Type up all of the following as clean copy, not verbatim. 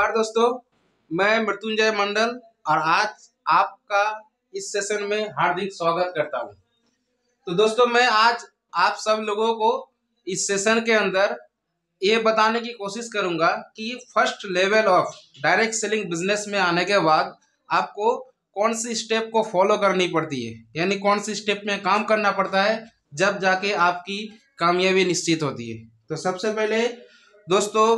नमस्कार दोस्तों, मैं मृत्युंजय मंडल और आज आपका इस सेशन में हार्दिक स्वागत करता हूं। तो दोस्तों, मैं आज आप सब लोगों को इस सेशन के अंदर ये बताने की कोशिश करूंगा कि first level of direct selling business में आने के बाद आपको कौन सी स्टेप को फॉलो करनी पड़ती है, यानी कौन सी स्टेप में काम करना पड़ता है, जब जाके आपकी कामयाबी निश्चित होती है। तो सबसे पहले दोस्तों,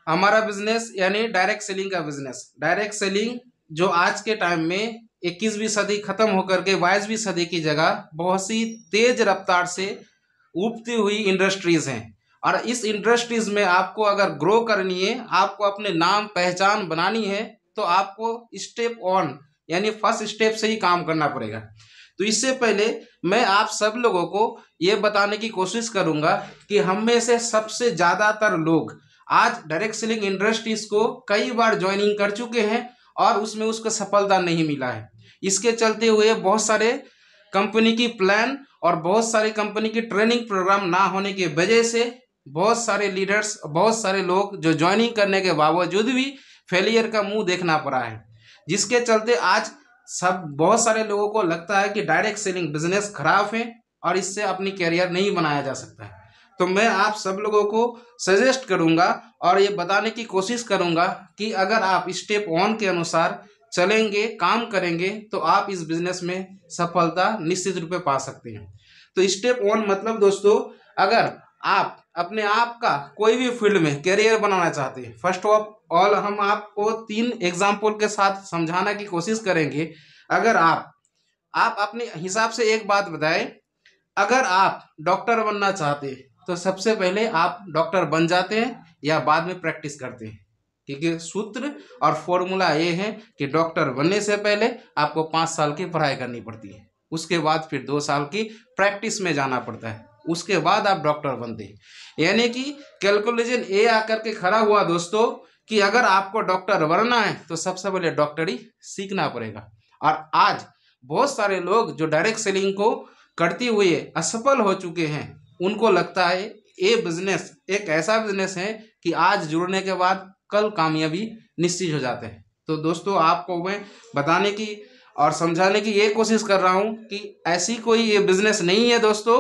हमारा बिजनेस यानी डायरेक्ट सेलिंग का बिजनेस, डायरेक्ट सेलिंग जो आज के टाइम में 21वीं सदी खत्म होकर के 22वीं सदी की जगह बहुत सी तेज रफ्तार से उठती हुई इंडस्ट्रीज हैं। और इस इंडस्ट्रीज में आपको अगर ग्रो करनी है, आपको अपने नाम पहचान बनानी है, तो आपको स्टेप ऑन यानी फर्स्ट स्टेप से ही काम करना पड़ेगा। तो इससे पहले मैं आप सब लोगों को ये बताने की कोशिश करूंगा कि हम में से सबसे ज़्यादातर लोग आज डायरेक्ट सेलिंग इंडस्ट्रीज को कई बार ज्वाइनिंग कर चुके हैं और उसमें उसको सफलता नहीं मिला है। इसके चलते हुए बहुत सारे कंपनी की प्लान और बहुत सारी कंपनी की ट्रेनिंग प्रोग्राम ना होने की वजह से बहुत सारे लीडर्स, बहुत सारे लोग जो ज्वाइनिंग करने के बावजूद भी फेलियर का मुंह देखना पड़ा है, जिसके चलते आज बहुत सारे लोगों को लगता है कि डायरेक्ट सेलिंग बिजनेस खराब है और इससे अपनी कैरियर नहीं बनाया जा सकता है। तो मैं आप सब लोगों को सजेस्ट करूंगा और ये बताने की कोशिश करूंगा कि अगर आप स्टेप वन के अनुसार चलेंगे, काम करेंगे, तो आप इस बिजनेस में सफलता निश्चित रूप से पा सकते हैं। तो स्टेप वन मतलब दोस्तों, अगर आप अपने आप का कोई भी फील्ड में करियर बनाना चाहते हैं, फर्स्ट ऑफ ऑल हम आपको 3 एग्जाम्पल के साथ समझाने की कोशिश करेंगे। अगर आप अपने हिसाब से एक बात बताएं, अगर आप डॉक्टर बनना चाहते हैं तो सबसे पहले आप डॉक्टर बन जाते हैं या बाद में प्रैक्टिस करते हैं? क्योंकि सूत्र और फॉर्मूला ये है कि डॉक्टर बनने से पहले आपको 5 साल की पढ़ाई करनी पड़ती है, उसके बाद फिर 2 साल की प्रैक्टिस में जाना पड़ता है, उसके बाद आप डॉक्टर बनते हैं। यानी कि कैलकुलेशन ये आकर के खड़ा हुआ दोस्तों कि अगर आपको डॉक्टर बनना है तो सबसे पहले डॉक्टरी सीखना पड़ेगा। और आज बहुत सारे लोग जो डायरेक्ट सेलिंग को करते हुए असफल हो चुके हैं, उनको लगता है ये बिजनेस एक ऐसा बिजनेस है कि आज जुड़ने के बाद कल कामयाबी निश्चित हो जाते हैं। तो दोस्तों, आपको मैं बताने की और समझाने की ये कोशिश कर रहा हूँ कि ऐसी कोई ये बिजनेस नहीं है दोस्तों,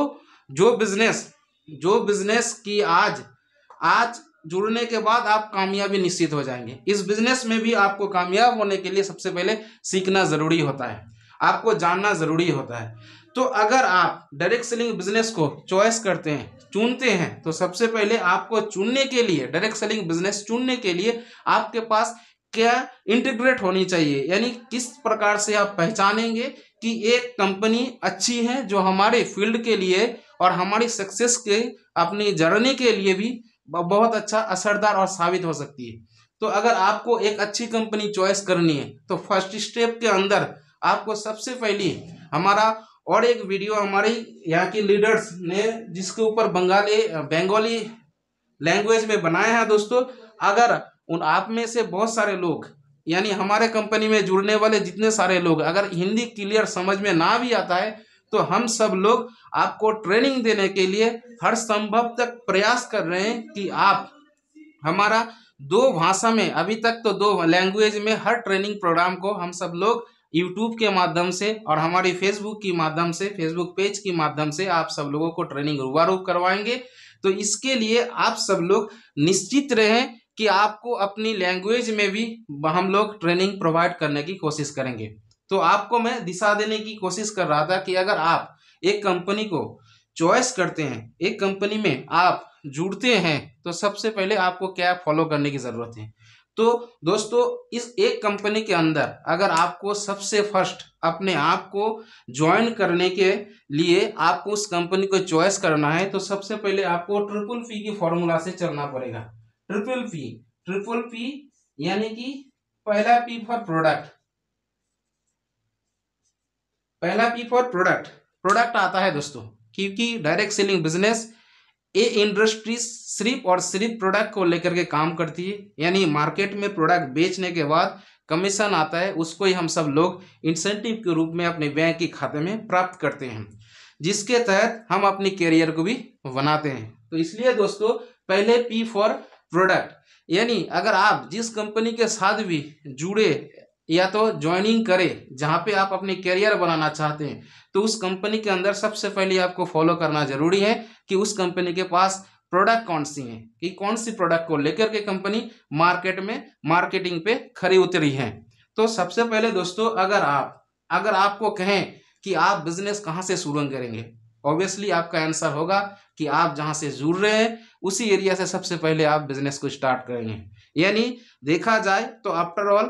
जो बिजनेस की आज जुड़ने के बाद आप कामयाबी निश्चित हो जाएंगे। इस बिजनेस में भी आपको कामयाब होने के लिए सबसे पहले सीखना जरूरी होता है, आपको जानना जरूरी होता है। तो अगर आप डायरेक्ट सेलिंग बिजनेस को चॉइस करते हैं, चुनते हैं, तो सबसे पहले आपको चुनने के लिए, डायरेक्ट सेलिंग बिजनेस चुनने के लिए आपके पास क्या इंटीग्रेट होनी चाहिए, यानी किस प्रकार से आप पहचानेंगे कि एक कंपनी अच्छी है जो हमारे फील्ड के लिए और हमारी सक्सेस के अपनी जर्नी के लिए भी बहुत अच्छा असरदार और साबित हो सकती है। तो अगर आपको एक अच्छी कंपनी चॉइस करनी है तो फर्स्ट स्टेप के अंदर आपको सबसे पहले हमारा और एक वीडियो हमारे यहाँ के लीडर्स ने जिसके ऊपर बंगाली लैंग्वेज में बनाया है दोस्तों। अगर उन आप में से बहुत सारे लोग, यानी हमारे कंपनी में जुड़ने वाले जितने सारे लोग, अगर हिंदी क्लियर समझ में ना भी आता है तो हम सब लोग आपको ट्रेनिंग देने के लिए हर संभव तक प्रयास कर रहे हैं कि आप हमारा 2 भाषा में, अभी तक तो 2 लैंग्वेज में हर ट्रेनिंग प्रोग्राम को हम सब लोग यूट्यूब के माध्यम से और हमारी फेसबुक की माध्यम से, फेसबुक पेज की माध्यम से आप सब लोगों को ट्रेनिंग रूबरू करवाएंगे। तो इसके लिए आप सब लोग निश्चित रहें कि आपको अपनी लैंग्वेज में भी हम लोग ट्रेनिंग प्रोवाइड करने की कोशिश करेंगे। तो आपको मैं दिशा देने की कोशिश कर रहा था कि अगर आप एक कंपनी को चॉइस करते हैं, एक कंपनी में आप जुड़ते हैं, तो सबसे पहले आपको क्या फॉलो करने की जरूरत है। तो दोस्तों, इस एक कंपनी के अंदर अगर आपको सबसे फर्स्ट अपने आप को ज्वाइन करने के लिए आपको उस कंपनी को चॉइस करना है, तो सबसे पहले आपको ट्रिपल पी की फॉर्मूला से चलना पड़ेगा। ट्रिपल पी यानी कि पहला पी फॉर प्रोडक्ट, पहला पी फॉर प्रोडक्ट आता है दोस्तों, क्योंकि डायरेक्ट सेलिंग बिजनेस ये इंडस्ट्री सिर्फ और सिर्फ प्रोडक्ट को लेकर के काम करती है। यानी मार्केट में प्रोडक्ट बेचने के बाद कमीशन आता है, उसको ही हम सब लोग इंसेंटिव के रूप में अपने बैंक के खाते में प्राप्त करते हैं, जिसके तहत हम अपनी कैरियर को भी बनाते हैं। तो इसलिए दोस्तों, पहले पी फॉर प्रोडक्ट, यानी अगर आप जिस कंपनी के साथ भी जुड़े या तो ज्वाइनिंग करें जहां पे आप अपने करियर बनाना चाहते हैं, तो उस कंपनी के अंदर सबसे पहले आपको फॉलो करना जरूरी है कि उस कंपनी के पास प्रोडक्ट कौन सी है, कि कौन सी प्रोडक्ट को लेकर के कंपनी मार्केट में मार्केटिंग पे खरी उतरी है। तो सबसे पहले दोस्तों, अगर आपको कहें कि आप बिजनेस कहाँ से शुरू करेंगे, ऑब्वियसली आपका आंसर होगा कि आप जहां से जुड़ रहे हैं उसी एरिया से सबसे पहले आप बिजनेस को स्टार्ट करेंगे। यानी देखा जाए तो आफ्टर ऑल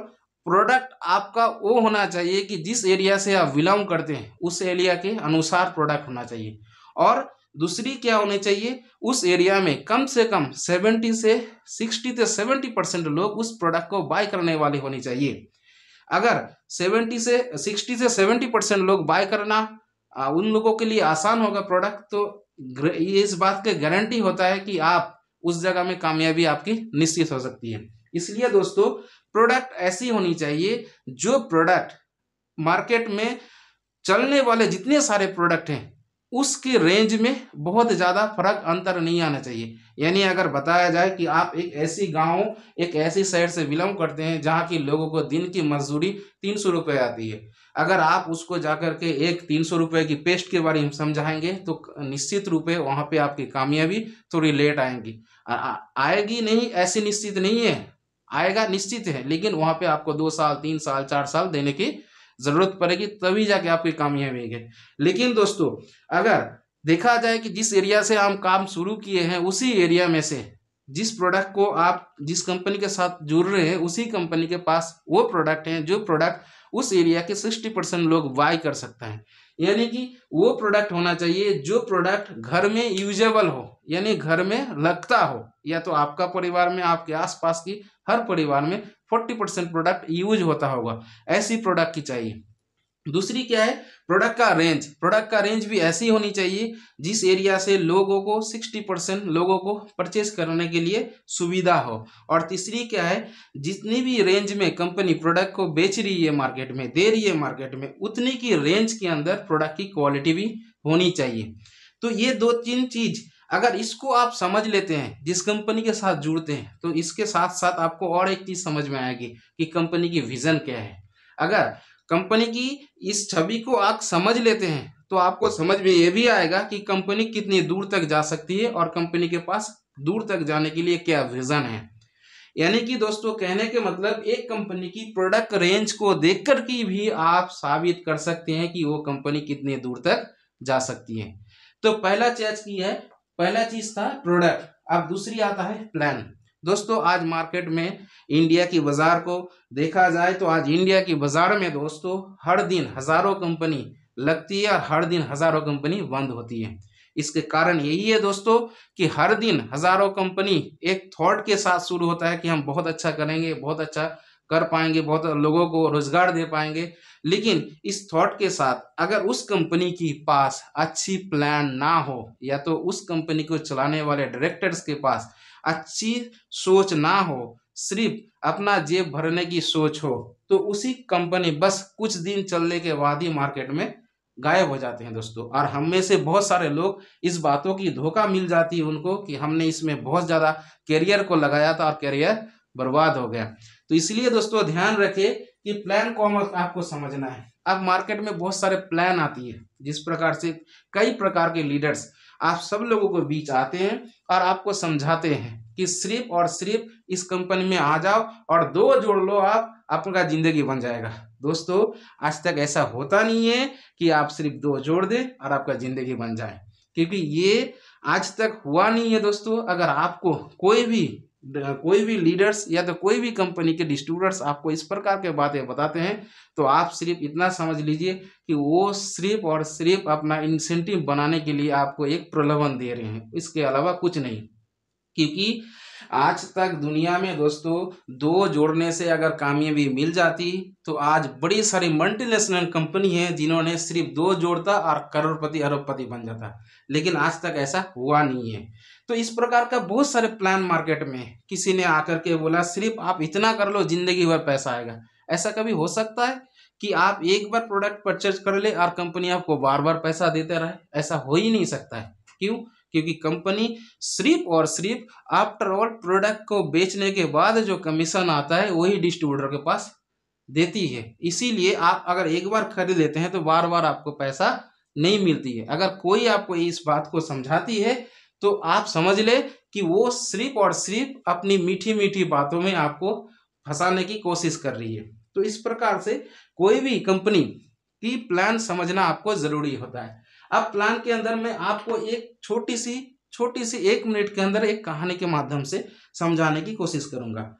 प्रोडक्ट आपका वो होना चाहिए कि जिस एरिया से आप बिलोंग करते हैं उस एरिया के अनुसार प्रोडक्ट होना चाहिए। और दूसरी क्या होनी चाहिए, उस एरिया में कम से कम 70 से 70% लोग उस प्रोडक्ट को बाय करने वाले होने चाहिए। अगर 60 से 70% लोग बाय करना उन लोगों के लिए आसान होगा प्रोडक्ट, तो ये इस बात का गारंटी होता है कि आप उस जगह में कामयाबी आपकी निश्चित हो सकती है। इसलिए दोस्तों, प्रोडक्ट ऐसी होनी चाहिए जो प्रोडक्ट मार्केट में चलने वाले जितने सारे प्रोडक्ट हैं उसके रेंज में बहुत ज़्यादा फर्क अंतर नहीं आना चाहिए। यानी अगर बताया जाए कि आप एक ऐसी गांव, एक ऐसी शहर से बिलोंग करते हैं जहां की लोगों को दिन की मजदूरी 300 रुपये आती है, अगर आप उसको जाकर के एक 300 रुपये की पेस्ट के बारे में समझाएंगे तो निश्चित रूप से वहां पे आपकी कामयाबी थोड़ी लेट आएगी। आएगी नहीं ऐसी निश्चित नहीं है, आएगा निश्चित है, लेकिन वहां पे आपको 2 साल 3 साल 4 साल देने की जरूरत पड़ेगी, तभी जाके आपकी कामयाबी है। लेकिन दोस्तों, अगर देखा जाए कि जिस एरिया से हम काम शुरू किए हैं उसी एरिया में से जिस प्रोडक्ट को आप जिस कंपनी के साथ जुड़ रहे हैं उसी कंपनी के पास वो प्रोडक्ट हैं जो प्रोडक्ट उस एरिया के 60% लोग बाय कर सकते हैं। यानी कि वो प्रोडक्ट होना चाहिए जो प्रोडक्ट घर में यूजेबल हो, यानी घर में लगता हो, या तो आपका परिवार में आपके आसपास की हर परिवार में 40% प्रोडक्ट यूज होता होगा, ऐसी प्रोडक्ट की चाहिए। दूसरी क्या है, प्रोडक्ट का रेंज भी ऐसी होनी चाहिए जिस एरिया से लोगों को 60% लोगों को परचेज करने के लिए सुविधा हो। और तीसरी क्या है, जितनी भी रेंज में कंपनी प्रोडक्ट को बेच रही है मार्केट में, दे रही है मार्केट में, उतनी की रेंज के अंदर प्रोडक्ट की क्वालिटी भी होनी चाहिए। तो ये 2-3 चीज अगर इसको आप समझ लेते हैं जिस कंपनी के साथ जुड़ते हैं, तो इसके साथ साथ आपको और एक चीज समझ में आएगी कि कंपनी की विजन क्या है। अगर कंपनी की इस छवि को आप समझ लेते हैं तो आपको समझ में ये भी आएगा कि कंपनी कितनी दूर तक जा सकती है और कंपनी के पास दूर तक जाने के लिए क्या विजन है। यानी कि दोस्तों, कहने के मतलब एक कंपनी की प्रोडक्ट रेंज को देखकर के भी आप साबित कर सकते हैं कि वो कंपनी कितनी दूर तक जा सकती है। तो पहला चीज था प्रोडक्ट। अब दूसरी आता है प्लान। दोस्तों, आज मार्केट में इंडिया की बाजार को देखा जाए तो आज इंडिया की बाजार में दोस्तों हर दिन हजारों कंपनी लगती है और हर दिन हजारों कंपनी बंद होती है। इसके कारण यही है दोस्तों कि हर दिन हजारों कंपनी एक थॉट के साथ शुरू होता है कि हम बहुत अच्छा करेंगे, बहुत अच्छा कर पाएंगे, बहुत लोगों को रोजगार दे पाएंगे। लेकिन इस थॉट के साथ अगर उस कंपनी की पास अच्छी प्लान ना हो या तो उस कंपनी को चलाने वाले डायरेक्टर्स के पास अच्छी सोच ना हो, सिर्फ अपना जेब भरने की सोच हो, तो उसी कंपनी बस कुछ दिन चलने के बाद ही मार्केट में गायब हो जाते हैं दोस्तों। और हम में से बहुत सारे लोग इस बातों की धोखा मिल जाती है उनको कि हमने इसमें बहुत ज्यादा करियर को लगाया था और करियर बर्बाद हो गया। तो इसलिए दोस्तों ध्यान रखें कि प्लान को आपको समझना है। अब मार्केट में बहुत सारे प्लान आती है, जिस प्रकार से कई प्रकार के लीडर्स आप सब लोगों को बीच आते हैं और आपको समझाते हैं कि सिर्फ और सिर्फ इस कंपनी में आ जाओ और 2 जोड़ लो, आपका जिंदगी बन जाएगा। दोस्तों, आज तक ऐसा होता नहीं है कि आप सिर्फ 2 जोड़ दे और आपका जिंदगी बन जाए, क्योंकि ये आज तक हुआ नहीं है दोस्तों। अगर आपको कोई भी लीडर्स या तो कोई भी कंपनी के डिस्ट्रीब्यूटर्स आपको इस प्रकार के बातें बताते हैं तो आप सिर्फ इतना समझ लीजिए कि वो सिर्फ और सिर्फ अपना इंसेंटिव बनाने के लिए आपको एक प्रलोभन दे रहे हैं, इसके अलावा कुछ नहीं। क्योंकि आज तक दुनिया में दोस्तों 2 जोड़ने से अगर कामयाबी मिल जाती तो आज बड़ी सारी मल्टीनेशनल कंपनी है जिन्होंने सिर्फ 2 जोड़ता और करोड़पति अरबपति बन जाता, लेकिन आज तक ऐसा हुआ नहीं है। तो इस प्रकार का बहुत सारे प्लान मार्केट में किसी ने आकर के बोला सिर्फ आप इतना कर लो जिंदगी भर पैसा आएगा। ऐसा कभी हो सकता है कि आप एक बार प्रोडक्ट परचेज कर ले और कंपनी आपको बार बार पैसा देते रहे? ऐसा हो ही नहीं सकता है। क्यों? क्योंकि कंपनी सिर्फ और सिर्फ आफ्टर ऑल प्रोडक्ट को बेचने के बाद जो कमीशन आता है वही डिस्ट्रीब्यूटर के पास देती है। इसीलिए आप अगर एक बार खरीद लेते हैं तो बार बार आपको पैसा नहीं मिलती है। अगर कोई आपको इस बात को समझाती है तो आप समझ ले कि वो सिर्फ और सिर्फ अपनी मीठी मीठी बातों में आपको फंसाने की कोशिश कर रही है। तो इस प्रकार से कोई भी कंपनी की प्लान समझना आपको जरूरी होता है। अब प्लान के अंदर मैं आपको एक छोटी सी 1 मिनट के अंदर एक कहानी के माध्यम से समझाने की कोशिश करूंगा।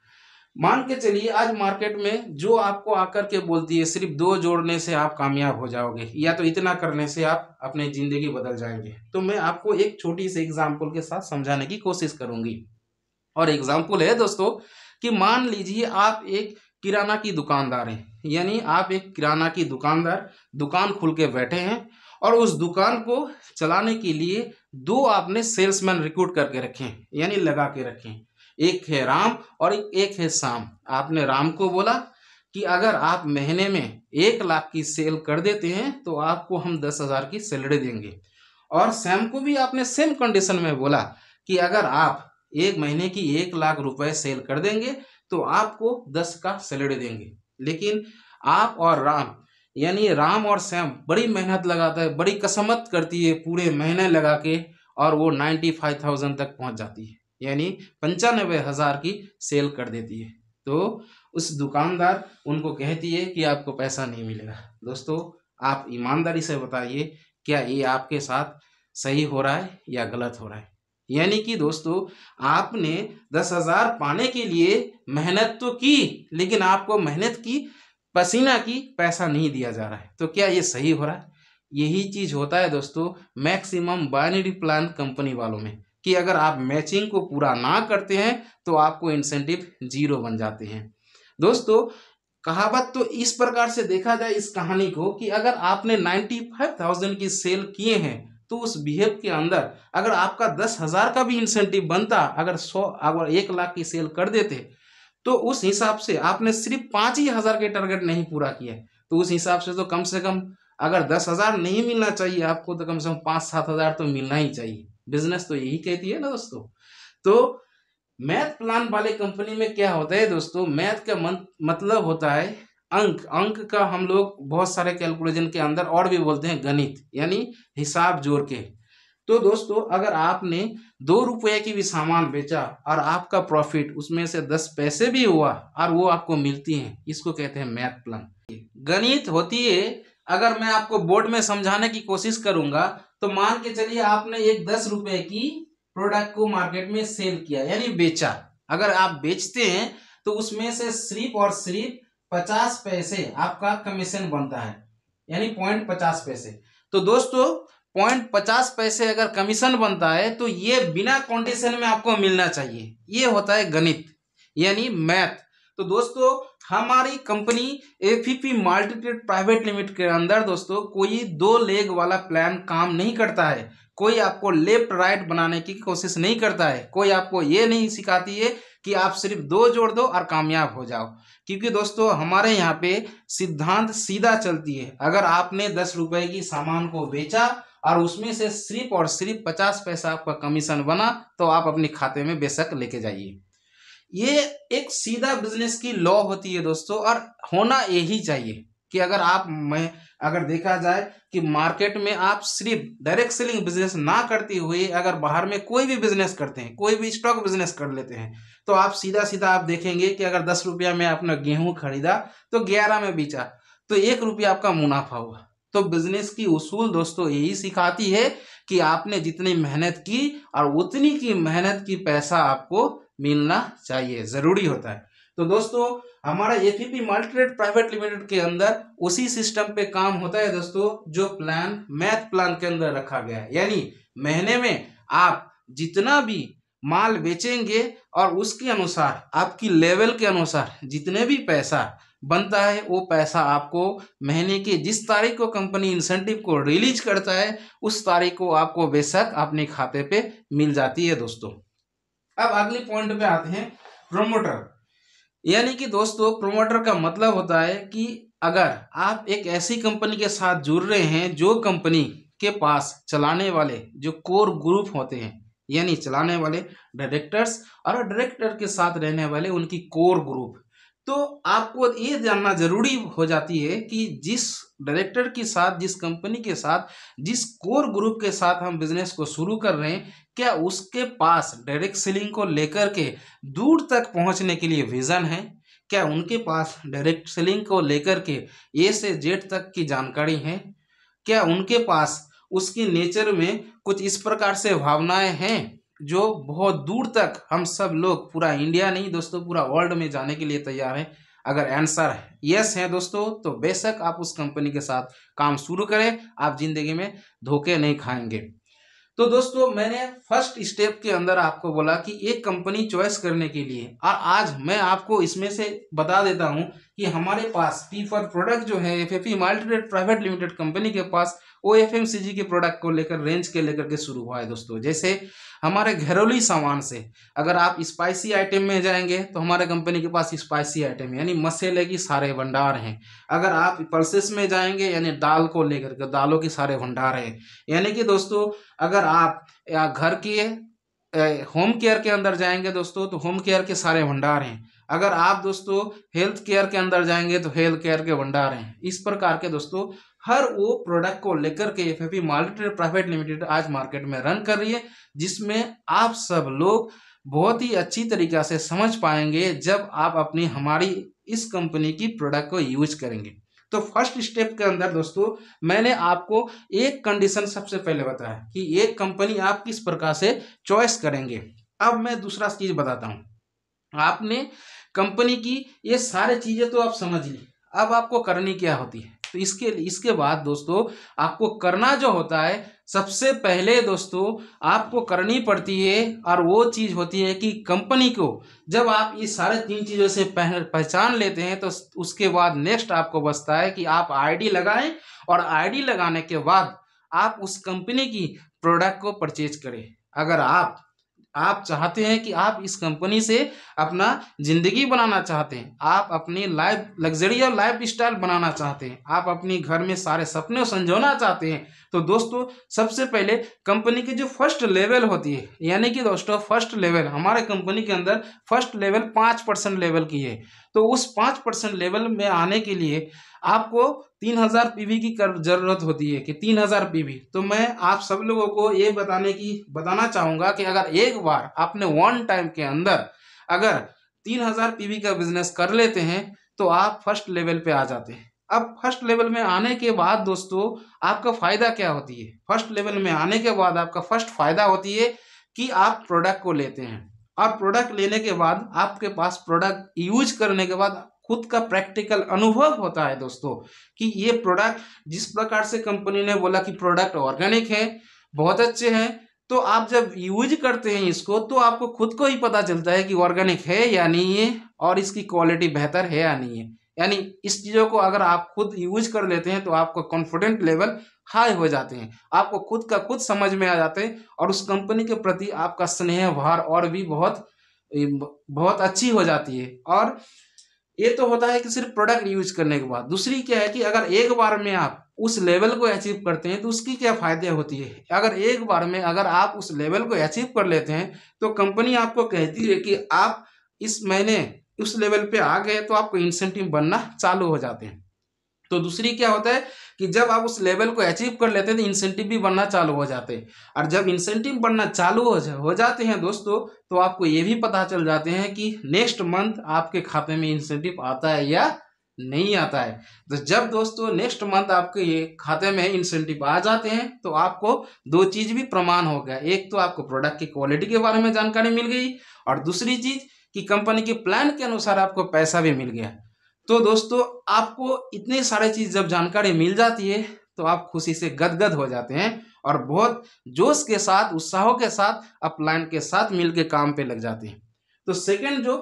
मान के चलिए आज मार्केट में जो आपको आकर के बोलती है सिर्फ 2 जोड़ने से आप कामयाब हो जाओगे या तो इतना करने से आप अपनी जिंदगी बदल जाएंगे, तो मैं आपको एक छोटी सी एग्जांपल के साथ समझाने की कोशिश करूंगी। और एग्जांपल है दोस्तों कि मान लीजिए आप एक किराना की दुकानदार हैं, यानी आप एक किराना की दुकान खुल के बैठे हैं और उस दुकान को चलाने के लिए 2 आपने सेल्समैन रिक्रूट करके रखे हैं, यानी लगा के रखे हैं। एक है राम और एक है श्याम। आपने राम को बोला कि अगर आप महीने में 1 लाख की सेल कर देते हैं तो आपको हम 10,000 की सैलरी देंगे। और श्याम को भी आपने सेम कंडीशन में बोला कि अगर आप 1 महीने की 1 लाख रुपए सेल कर देंगे तो आपको 10 का सैलरी देंगे। लेकिन आप और राम, यानी राम और श्याम बड़ी मेहनत लगाता है, बड़ी कसमत करती है पूरे महीने लगा के, और वो 95,000 तक पहुंच जाती है, यानी 95,000 की सेल कर देती है। तो उस दुकानदार उनको कहती है कि आपको पैसा नहीं मिलेगा। दोस्तों आप ईमानदारी से बताइए क्या ये आपके साथ सही हो रहा है या गलत हो रहा है? यानी कि दोस्तों आपने 10,000 पाने के लिए मेहनत तो की, लेकिन आपको मेहनत की, पसीना की, पैसा नहीं दिया जा रहा है। तो क्या ये सही हो रहा है? यही चीज होता है दोस्तों मैक्सिमम बाइनरी प्लान कंपनी वालों में, कि अगर आप मैचिंग को पूरा ना करते हैं तो आपको इंसेंटिव 0 बन जाते हैं। दोस्तों कहावत तो इस प्रकार से देखा जाए इस कहानी को कि अगर आपने 95,000 की सेल किए हैं तो उस बिहेव के अंदर अगर आपका 10,000 का भी इंसेंटिव बनता, अगर 1 लाख की सेल कर देते, तो उस हिसाब से आपने सिर्फ 5,000 के टारगेट नहीं पूरा किया, तो उस हिसाब से तो कम अगर 10,000 नहीं मिलना चाहिए आपको तो कम से कम 5-7,000 तो मिलना ही चाहिए। बिजनेस तो यही कहती है ना दोस्तों। तो मैथ प्लान वाले कंपनी में क्या होता है दोस्तों, मैथ का मतलब होता है अंक का हम लोग बहुत सारे कैलकुलेशन के अंदर और भी बोलते हैं गणित, यानी हिसाब जोड़ के। तो दोस्तों अगर आपने 2 रुपये की भी सामान बेचा और आपका प्रॉफिट उसमें से 10 पैसे भी हुआ और वो आपको मिलती है, इसको कहते हैं मैथ प्लान। गणित होती है, अगर मैं आपको बोर्ड में समझाने की कोशिश करूंगा तो मान के चलिए आपने एक 10 रुपए की प्रोडक्ट को मार्केट में सेल किया, यानी बेचा। अगर आप बेचते हैं तो उसमें से सिर्फ और सिर्फ 50 पैसे आपका कमीशन बनता है, यानी 0.50 पैसे। तो दोस्तों 0.50 पैसे अगर कमीशन बनता है तो ये बिना कंडीशन में आपको मिलना चाहिए। ये होता है गणित, यानी मैथ। तो दोस्तों हमारी company FPP multitrade private limited के अंदर दोस्तों कोई 2 लेग वाला प्लान काम नहीं करता है। कोई आपको लेफ्ट राइट बनाने की कोशिश नहीं करता है। कोई आपको ये नहीं सिखाती है कि आप सिर्फ 2 जोड़ दो और कामयाब हो जाओ, क्योंकि दोस्तों हमारे यहाँ पे सिद्धांत सीधा चलती है। अगर आपने 10 रुपए की सामान को बेचा और उसमें से सिर्फ और सिर्फ 50 पैसा आपका कमीशन बना तो आप अपने खाते में बेशक लेके जाइए। ये एक सीधा बिजनेस की लॉ होती है दोस्तों, और होना यही चाहिए कि अगर देखा जाए कि मार्केट में आप सिर्फ डायरेक्ट सेलिंग बिजनेस ना करते हुए अगर बाहर में कोई भी बिजनेस करते हैं, कोई भी स्टॉक बिजनेस कर लेते हैं, तो आप सीधा आप देखेंगे कि अगर 10 रुपया में आपने गेहूं खरीदा तो 11 में बेचा तो 1 रुपया आपका मुनाफा हुआ। तो बिजनेस की उसूल दोस्तों यही सिखाती है कि आपने जितनी मेहनत की और उतनी की मेहनत की पैसा आपको मिलना चाहिए, जरूरी होता है। तो दोस्तों हमारा एफपीपी मल्टीट्रेड प्राइवेट लिमिटेड के अंदर उसी सिस्टम पे काम होता है दोस्तों, जो प्लान मैथ प्लान के अंदर रखा गया है। यानी महीने में आप जितना भी माल बेचेंगे और उसके अनुसार आपकी लेवल के अनुसार जितने भी पैसा बनता है वो पैसा आपको महीने की जिस तारीख को कंपनी इंसेंटिव को रिलीज करता है उस तारीख को आपको बेशक अपने खाते पे मिल जाती है दोस्तों। अब अगली पॉइंट पे आते हैं, प्रोमोटर। यानी कि दोस्तों प्रोमोटर का मतलब होता है कि अगर आप एक ऐसी कंपनी के साथ जुड़ रहे हैं जो कंपनी के पास चलाने वाले जो कोर ग्रुप होते हैं, यानी चलाने वाले डायरेक्टर्स और डायरेक्टर के साथ रहने वाले उनकी कोर ग्रुप, तो आपको ये जानना जरूरी हो जाती है कि जिस डायरेक्टर के साथ, जिस कंपनी के साथ, जिस कोर ग्रुप के साथ हम बिजनेस को शुरू कर रहे हैं, क्या उसके पास डायरेक्ट सेलिंग को लेकर के दूर तक पहुंचने के लिए विजन है, क्या उनके पास डायरेक्ट सेलिंग को लेकर के ए से जेड तक की जानकारी है, क्या उनके पास उसकी नेचर में कुछ इस प्रकार से भावनाएं हैं जो बहुत दूर तक हम सब लोग, पूरा इंडिया नहीं दोस्तों, पूरा वर्ल्ड में जाने के लिए तैयार हैं। अगर आंसर यस है दोस्तों, तो बेशक आप उस कंपनी के साथ काम शुरू करें, आप जिंदगी में धोखे नहीं खाएंगे। तो दोस्तों मैंने फर्स्ट स्टेप के अंदर आपको बोला कि एक कंपनी चॉइस करने के लिए, और आज मैं आपको इसमें से बता देता हूं कि हमारे पास पी फॉर प्रोडक्ट जो है एफएफई मल्टीट्रेड प्राइवेट लिमिटेड कंपनी के पास वो एफएमसीजी के प्रोडक्ट को लेकर, रेंज के लेकर के शुरू हुआ है दोस्तों। जैसे हमारे घरेलू सामान से अगर आप स्पाइसी आइटम में जाएंगे तो हमारे कंपनी के पास स्पाइसी आइटम यानी मसाले की सारे भंडार हैं। अगर आप पल्सेस में जाएंगे यानी दाल को लेकर के दालों के सारे भंडार हैं। यानी कि दोस्तों अगर आप या घर के होम केयर के अंदर जाएंगे दोस्तों तो होम केयर के सारे भंडार हैं। अगर आप दोस्तों हेल्थ केयर के अंदर जाएंगे तो हेल्थ केयर के भंडार हैं। इस प्रकार के दोस्तों हर वो प्रोडक्ट को लेकर के एफएफई मल्टीट्रेड प्राइवेट लिमिटेड आज मार्केट में रन कर रही है, जिसमें आप सब लोग बहुत ही अच्छी तरीका से समझ पाएंगे जब आप अपनी हमारी इस कंपनी की प्रोडक्ट को यूज करेंगे। तो फर्स्ट स्टेप के अंदर दोस्तों मैंने आपको एक कंडीशन सबसे पहले बताया कि एक कंपनी आप किस प्रकार से चॉइस करेंगे। अब मैं दूसरा चीज बताता हूं। आपने कंपनी की ये सारी चीजें तो आप समझ ली, अब आपको करनी क्या होती है। तो इसके बाद दोस्तों आपको करना जो होता है, सबसे पहले दोस्तों आपको करनी पड़ती है, और वो चीज होती है कि कंपनी को जब आप ये सारे 3 चीजों से पहचान लेते हैं तो उसके बाद नेक्स्ट आपको बचता है कि आप आईडी लगाएं, और आईडी लगाने के बाद आप उस कंपनी की प्रोडक्ट को परचेज करें। अगर आप चाहते हैं कि आप इस कंपनी से अपना जिंदगी बनाना चाहते हैं, आप अपनी लाइफ लग्जरी और लाइफ स्टाइल बनाना चाहते हैं, आप अपनी घर में सारे सपने संजोना चाहते हैं, तो दोस्तों सबसे पहले कंपनी की जो फर्स्ट लेवल होती है, यानी कि दोस्तों फर्स्ट लेवल हमारे कंपनी के अंदर फर्स्ट लेवल 5% लेवल की है। तो उस 5% लेवल में आने के लिए आपको 3000 पीवी की जरूरत होती है कि 3000 पीवी। तो मैं आप सब लोगों को ये बताना चाहूंगा कि अगर एक बार आपने वन टाइम के अंदर अगर 3000 पीवी का बिजनेस कर लेते हैं तो आप फर्स्ट लेवल पे आ जाते हैं। अब फर्स्ट लेवल में आने के बाद दोस्तों आपका फायदा क्या होती है? फर्स्ट लेवल में आने के बाद आपका फर्स्ट फायदा होती है कि आप प्रोडक्ट को लेते हैं, और प्रोडक्ट लेने के बाद आपके पास प्रोडक्ट यूज करने के बाद खुद का प्रैक्टिकल अनुभव होता है दोस्तों कि ये प्रोडक्ट जिस प्रकार से कंपनी ने बोला कि प्रोडक्ट ऑर्गेनिक है, बहुत अच्छे हैं, तो आप जब यूज करते हैं इसको तो आपको खुद को ही पता चलता है कि ऑर्गेनिक है या नहीं है, और इसकी क्वालिटी बेहतर है या नहीं है। यानी इस चीज़ों को अगर आप खुद यूज कर लेते हैं तो आपका कॉन्फिडेंट लेवल हाई हो जाते हैं, आपको खुद का खुद समझ में आ जाते हैं, और उस कंपनी के प्रति आपका स्नेह भार और भी बहुत अच्छी हो जाती है। और ये तो होता है कि सिर्फ प्रोडक्ट यूज करने के बाद। दूसरी क्या है कि अगर एक बार में आप उस लेवल को अचीव करते हैं तो उसकी क्या फायदे होती है। अगर एक बार में अगर आप उस लेवल को अचीव कर लेते हैं तो कंपनी आपको कहती है कि आप इस महीने उस लेवल पे आ गए तो आपको इंसेंटिव बनना चालू हो जाते हैं। तो दूसरी क्या होता है कि जब आप उस लेवल को अचीव कर लेते हैं तो इंसेंटिव भी बनना चालू हो जाते हैं, और जब इंसेंटिव बनना चालू हो जाते हैं दोस्तों तो आपको ये भी पता चल जाते हैं कि नेक्स्ट मंथ आपके खाते में इंसेंटिव आता है या नहीं आता है। तो जब दोस्तों नेक्स्ट मंथ आपके ये खाते में इंसेंटिव आ जाते हैं तो आपको 2 चीज भी प्रमाण हो गया। एक तो आपको प्रोडक्ट की क्वालिटी के बारे में जानकारी मिल गई, और दूसरी चीज कि कंपनी के प्लान के अनुसार आपको पैसा भी मिल गया। तो दोस्तों आपको इतने सारे चीज जब जानकारी मिल जाती है तो आप खुशी से गदगद हो जाते हैं, और बहुत जोश के साथ उत्साह के साथ अपलाइन के साथ मिलके काम पे लग जाते हैं। तो सेकंड जो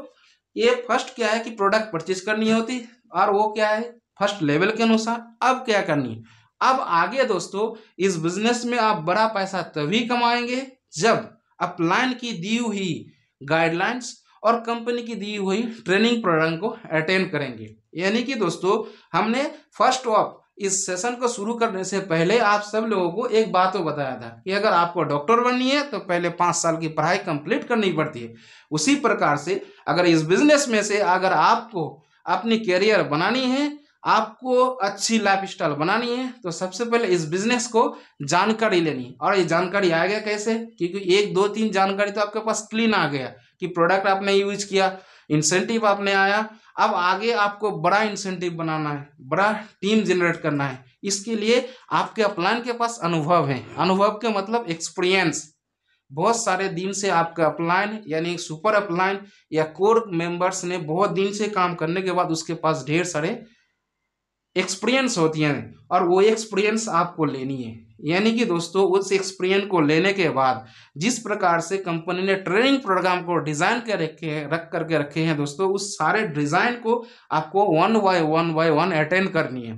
ये फर्स्ट क्या है कि प्रोडक्ट परचेज करनी होती, और वो क्या है फर्स्ट लेवल के अनुसार। अब क्या करनी है, अब आगे दोस्तों इस बिजनेस में आप बड़ा पैसा तभी कमाएंगे जब अपलाइन की दी हुई गाइडलाइंस और कंपनी की दी हुई ट्रेनिंग प्रोग्राम को अटेंड करेंगे। यानी कि दोस्तों हमने फर्स्ट ऑफ इस सेशन को शुरू करने से पहले आप सब लोगों को एक बात तो बताया था कि अगर आपको डॉक्टर बननी है तो पहले 5 साल की पढ़ाई कंप्लीट करनी पड़ती है। उसी प्रकार से अगर इस बिजनेस में से अगर आपको अपनी करियर बनानी है, आपको अच्छी लाइफ स्टाइल बनानी है, तो सबसे पहले इस बिजनेस को जानकारी लेनी है। और ये जानकारी आ गया कैसे? क्योंकि 1 2 3 जानकारी तो आपके पास क्लीन आ गया कि प्रोडक्ट आपने यूज किया, इंसेंटिव आपने आया। अब आगे आपको बड़ा इंसेंटिव बनाना है, बड़ा टीम जनरेट करना है। इसके लिए आपके अपलाइन के पास अनुभव है। अनुभव के मतलब एक्सपीरियंस। बहुत सारे दिन से आपका अपलाइन यानी सुपर अपलाइन या कोर मेंबर्स ने बहुत दिन से काम करने के बाद उसके पास ढेर सारे एक्सपीरियंस होती हैं और वो एक्सपीरियंस आपको लेनी है। यानी कि दोस्तों उस एक्सपीरियंस को लेने के बाद जिस प्रकार से कंपनी ने ट्रेनिंग प्रोग्राम को डिजाइन कर रखे हैं दोस्तों, उस सारे डिजाइन को आपको 1 बाय 1 अटेंड करनी है।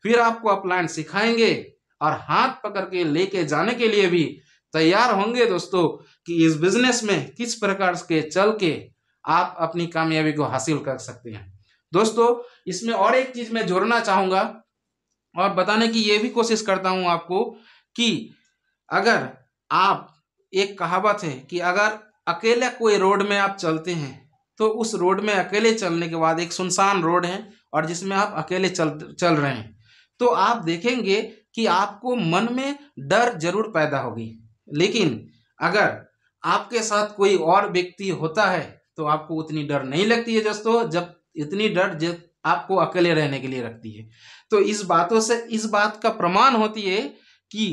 फिर आपको अपलाइन सिखाएंगे और हाथ पकड़ के लेके जाने के लिए भी तैयार होंगे दोस्तों कि इस बिजनेस में किस प्रकार के चल के आप अपनी कामयाबी को हासिल कर सकते हैं। दोस्तों इसमें और एक चीज मैं जोड़ना चाहूंगा और बताने की ये भी कोशिश करता हूं आपको कि अगर आप, एक कहावत है कि अगर अकेले कोई रोड में आप चलते हैं तो उस रोड में अकेले चलने के बाद एक सुनसान रोड है और जिसमें आप अकेले चल रहे हैं, तो आप देखेंगे कि आपको मन में डर जरूर पैदा होगी। लेकिन अगर आपके साथ कोई और व्यक्ति होता है तो आपको उतनी डर नहीं लगती है दोस्तों, जब इतनी डर जब आपको अकेले रहने के लिए रखती है। तो इस बातों से इस बात का प्रमाण होती है कि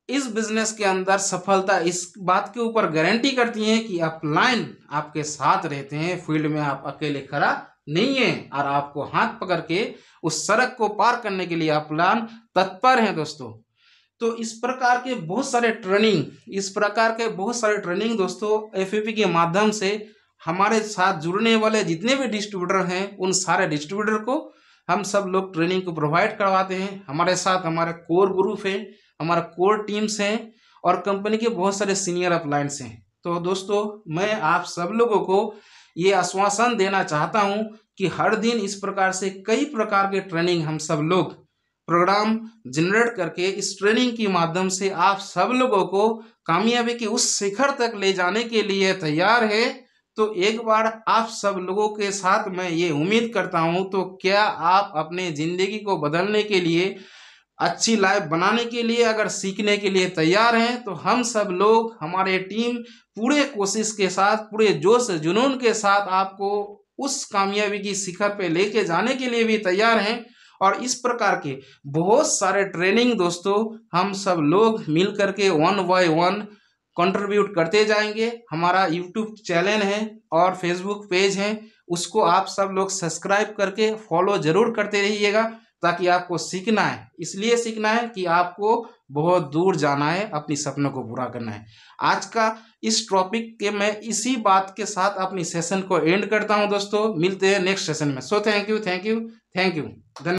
इस बिजनेस के अंदर सफलता इस बात के ऊपर गारंटी करती है कि अपलाइन आपके साथ रहते हैं, फील्ड में आप अकेले खड़ा नहीं है और आपको हाथ पकड़ के उस सड़क को पार करने के लिए अपलाइन तत्पर है दोस्तों। तो इस प्रकार के बहुत सारे ट्रेनिंग दोस्तों एफएपी के माध्यम से हमारे साथ जुड़ने वाले जितने भी डिस्ट्रीब्यूटर हैं उन सारे डिस्ट्रीब्यूटर को हम सब लोग ट्रेनिंग को प्रोवाइड करवाते हैं। हमारे साथ हमारे कोर ग्रुप है, हमारा कोर टीम्स हैं और कंपनी के बहुत सारे सीनियर अपलाइंस हैं। तो दोस्तों मैं आप सब लोगों को ये आश्वासन देना चाहता हूं कि हर दिन इस प्रकार से कई प्रकार के ट्रेनिंग हम सब लोग प्रोग्राम जनरेट करके इस ट्रेनिंग के माध्यम से आप सब लोगों को कामयाबी के उस शिखर तक ले जाने के लिए तैयार है। तो एक बार आप सब लोगों के साथ मैं ये उम्मीद करता हूं, तो क्या आप अपने जिंदगी को बदलने के लिए, अच्छी लाइफ बनाने के लिए अगर सीखने के लिए तैयार हैं तो हम सब लोग, हमारे टीम पूरे कोशिश के साथ, पूरे जोश जुनून के साथ आपको उस कामयाबी की शिखर पे लेके जाने के लिए भी तैयार हैं। और इस प्रकार के बहुत सारे ट्रेनिंग दोस्तों हम सब लोग मिल करके 1 बाय 1 कंट्रीब्यूट करते जाएंगे। हमारा यूट्यूब चैनल है और फेसबुक पेज है, उसको आप सब लोग सब्सक्राइब करके फॉलो जरूर करते रहिएगा, ताकि आपको सीखना है, इसलिए सीखना है कि आपको बहुत दूर जाना है, अपनी सपनों को पूरा करना है। आज का इस टॉपिक के मैं इसी बात के साथ अपनी सेशन को एंड करता हूं दोस्तों। मिलते हैं नेक्स्ट सेशन में। So thank you. धन्यवाद।